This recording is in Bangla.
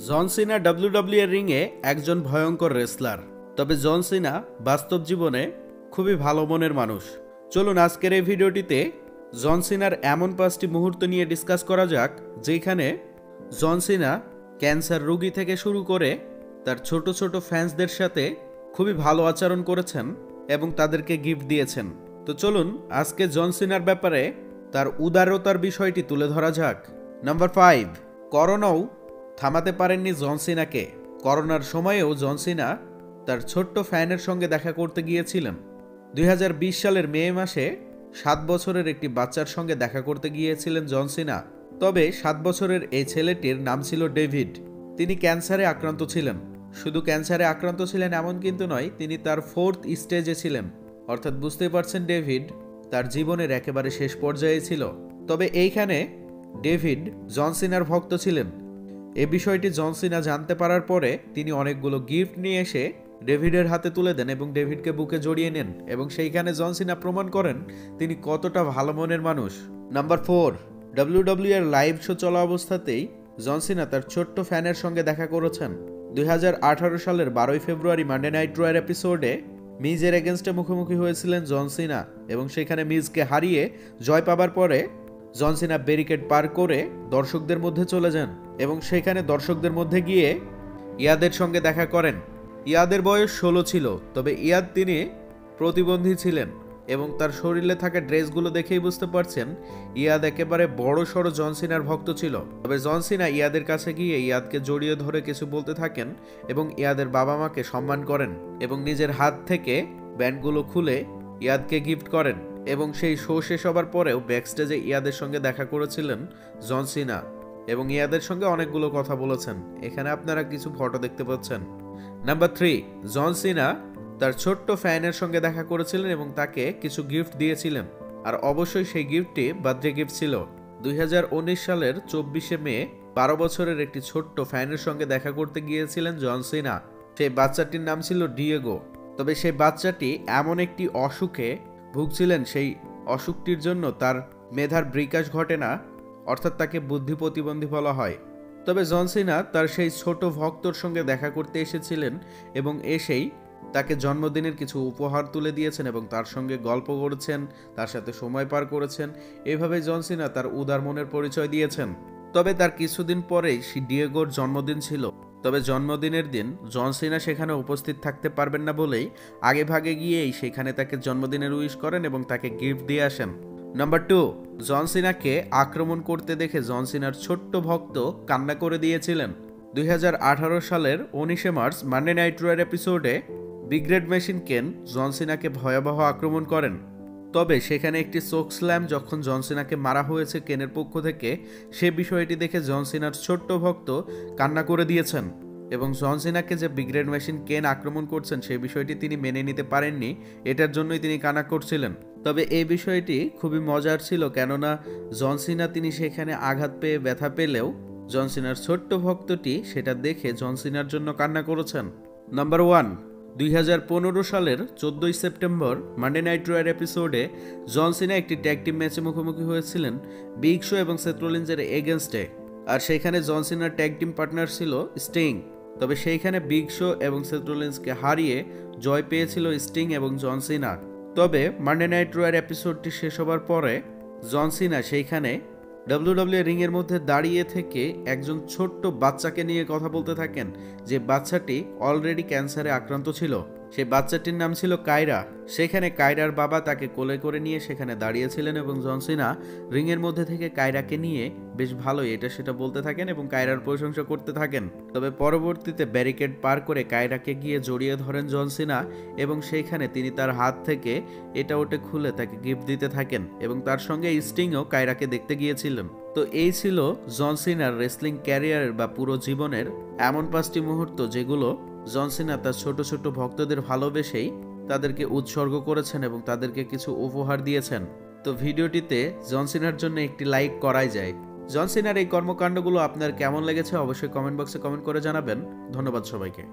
জন সিনা ডাব্লিউডাব্লিউ এর রিংয়ে একজন ভয়ঙ্কর রেসলার, তবে জন সিনা বাস্তব জীবনে খুবই ভালো মনের মানুষ। চলুন আজকের এই ভিডিওটিতে জন সিনার এমন 5টি মুহূর্ত নিয়ে ডিসকাস করা যাক যেখানে জন সিনা ক্যান্সার রোগী থেকে শুরু করে তার ছোট ছোট ফ্যান্সদের সাথে খুবই ভালো আচরণ করেছেন এবং তাদেরকে গিফট দিয়েছেন। তো চলুন আজকে জন সিনার ব্যাপারে তার উদারতার বিষয়টি তুলে ধরা যাক। নাম্বার 5, করোনাও থামাতে পারেননি জন সিনাকে। করোনার সময়েও জন সিনা তার ছোট্ট ফ্যানের সঙ্গে দেখা করতে গিয়েছিলেন। 2020 সালের মে মাসে 7 বছরের একটি বাচ্চার সঙ্গে দেখা করতে গিয়েছিলেন জন সিনা। তবে 7 বছরের এই ছেলেটির নাম ছিল ডেভিড। তিনি ক্যান্সারে আক্রান্ত ছিলেন। শুধু ক্যান্সারে আক্রান্ত ছিলেন এমন কিন্তু নয়, তিনি তার 4th স্টেজে ছিলেন। অর্থাৎ বুঝতেই পারছেন ডেভিড তার জীবনের একেবারে শেষ পর্যায়ে ছিল। তবে এইখানে ডেভিড জন সিনার ভক্ত ছিলেন। এ বিষয়টি জন সিনা জানতে পারার পরে তিনি অনেকগুলো গিফট নিয়ে এসে ডেভিডের হাতে তুলে দেন এবং ডেভিডকে বুকে জড়িয়ে নেন এবং সেইখানে জন সিনা প্রমাণ করেন তিনি কতটা ভালো মনের মানুষ। নাম্বার 4, ডাব্লিউডাব্লিউ এর লাইভ শো চলা অবস্থাতেই জন সিনা তার ছোট্ট ফ্যানের সঙ্গে দেখা করেছেন। 2018 সালের 12 ফেব্রুয়ারি মানডে নাইট রয়ের এপিসোডে মিজের এগেনস্টে মুখোমুখি হয়েছিলেন জন সিনা এবং সেখানে মিজকে হারিয়ে জয় পাবার পরে জন সিনা ব্যারিকেড পার করে দর্শকদের মধ্যে চলে যান এবং সেখানে দর্শকদের মধ্যে গিয়ে ইয়াদের সঙ্গে দেখা করেন। ইয়াদের বয়স 16 ছিল, তবে ইয়াদ তিনি প্রতিবন্ধী ছিলেন এবং তার শরীরে থাকা ড্রেসগুলো দেখেই বুঝতে পারছেন ইয়াদ একেবারে বড় সড়ো জন সিনার ভক্ত ছিল। তবে জন সিনা ইয়াদের কাছে গিয়ে ইয়াদকে জড়িয়ে ধরে কিছু বলতে থাকেন এবং ইয়াদের বাবা মাকে সম্মান করেন এবং নিজের হাত থেকে ব্যান্ডগুলো খুলে ইয়াদকে গিফট করেন এবং সেই শো শেষ হবার পরেও ব্যাকস্টেজে ইয়াদের সঙ্গে দেখা করেছিলেন জন সিনা এবং ইয়াদের সঙ্গে অনেকগুলো কথা বলেছেন। এখানে আপনারা কিছু ফটো দেখতে পাচ্ছেন। নাম্বার 3, জন সিনা তার ছোট্ট ফ্যানের সঙ্গে দেখা করেছিলেন এবং তাকে কিছু গিফট দিয়েছিলেন। আর অবশ্যই সেই গিফটটি বার্থডে গিফট ছিল। 2019 সালের 24 মে 12 বছরের একটি ছোট্ট ফ্যানের সঙ্গে দেখা করতে গিয়েছিলেন জন সিনা। সেই বাচ্চাটির নাম ছিল ডিয়েগো। তবে সেই বাচ্চাটি এমন একটি অসুখে ভুগছিলেন, সেই অসুখটির জন্য তার মেধার বিকাশ ঘটে না, অর্থাৎ তাকে বুদ্ধি প্রতিবন্ধী বলা হয়। তবে জন সিনা তার সেই ছোট ভক্তর সঙ্গে দেখা করতে এসেছিলেন এবং এসেই তাকে জন্মদিনের কিছু উপহার তুলে দিয়েছেন এবং তার সঙ্গে গল্প করেছেন, তার সাথে সময় পার করেছেন। এভাবে জন সিনা তার উদার মনের পরিচয় দিয়েছেন। তবে তার কিছুদিন পরেই ডিয়েগোর জন্মদিন ছিল। তবে জন্মদিনের দিন জন সিনা সেখানে উপস্থিত থাকতে পারবেন না বলেই আগে ভাগে গিয়েই সেখানে তাকে জন্মদিনের উইশ করেন এবং তাকে গিফট দিয়ে আসেন। নাম্বার 2, জন সিনাকে আক্রমণ করতে দেখে জন সিনার ছোট্ট ভক্ত কান্না করে দিয়েছিলেন। 2018 সালের 19 মার্চ মানডে নাইট রয়ের এপিসোডে বিগ রেড মেশিন কেন জন সিনাকে ভয়াবহ আক্রমণ করেন। তবে সেখানে একটি চোক স্ল্যাম যখন জন সিনাকে মারা হয়েছে কেনের পক্ষ থেকে, সে বিষয়টি দেখে জন সিনার ছোট্ট ভক্ত কান্না করে দিয়েছেন এবং জন সিনাকে যে বিগ রেড মেশিন কেন আক্রমণ করছেন সেই বিষয়টি তিনি মেনে নিতে পারেননি, এটার জন্যই তিনি কান্না করছিলেন। তবে এই বিষয়টি খুবই মজার ছিল, কেননা জন সিনা তিনি সেখানে আঘাত পেয়ে ব্যথা পেলেও জন সিনার ছোট্ট ভক্তটি সেটা দেখে জন সিনার জন্য কান্না করেছেন। নাম্বার 1, 2015 সালের 14 সেপ্টেম্বর মানডে নাইট রয়ের এপিসোডে জন সিনা একটি ট্যাগ টিম ম্যাচে মুখোমুখি হয়েছিলেন বিগ শো এবং সেথ রলিন্সের এগেনস্টে। আর সেখানে জন সিনার ট্যাগ টিম পার্টনার ছিল স্টিং। তবে সেইখানে বিগ শো এবং সেথ রলিন্সকে হারিয়ে জয় পেয়েছিল স্টিং এবং জন সিনা। তবে মানডে নাইট রয়ের এপিসোডটি শেষ হবার পরে জন সিনা সেইখানে ডাব্লিউডাব্লিউ রিংয়ের মধ্যে দাঁড়িয়ে থেকে একজন ছোট্ট বাচ্চাকে নিয়ে কথা বলতে থাকেন, যে বাচ্চাটি অলরেডি ক্যান্সারে আক্রান্ত ছিল। সেই বাচ্চাটির নাম ছিল কায়রা। সেখানে কায়রার বাবা তাকে কোলে করে নিয়ে সেখানে দাঁড়িয়েছিলেন এবং জন সিনা রিংয়ের মধ্যে থেকে কায়রাকে নিয়ে বেশ ভালোই এটা সেটা বলতে থাকেন এবং কায়রার প্রশংসা করতে থাকেন। তবে পরবর্তীতে ব্যারিকেড পার করে কায়রাকে গিয়ে জড়িয়ে ধরেন জন সিনা এবং সেইখানে তিনি তার হাত থেকে এটা ওটা খুলে তাকে গিফট দিতে থাকেন এবং তার সঙ্গে স্টিংও কায়রাকে দেখতে গিয়েছিলেন। তো এই ছিল জন সিনার রেসলিং ক্যারিয়ারের বা পুরো জীবনের এমন 5টি মুহূর্ত যেগুলো জন সিনা তার ছোট ছোট ভক্তদের ভালোবেসেই তাদেরকে উৎসর্গ করেছেন এবং তাদেরকে কিছু উপহার দিয়েছেন। তো ভিডিওটিতে জন সিনার জন্য একটি লাইক করাই যায়। জন সিনার এই কর্মকাণ্ডগুলো আপনার কেমন লেগেছে অবশ্যই কমেন্ট বক্সে কমেন্ট করে জানাবেন। ধন্যবাদ সবাইকে।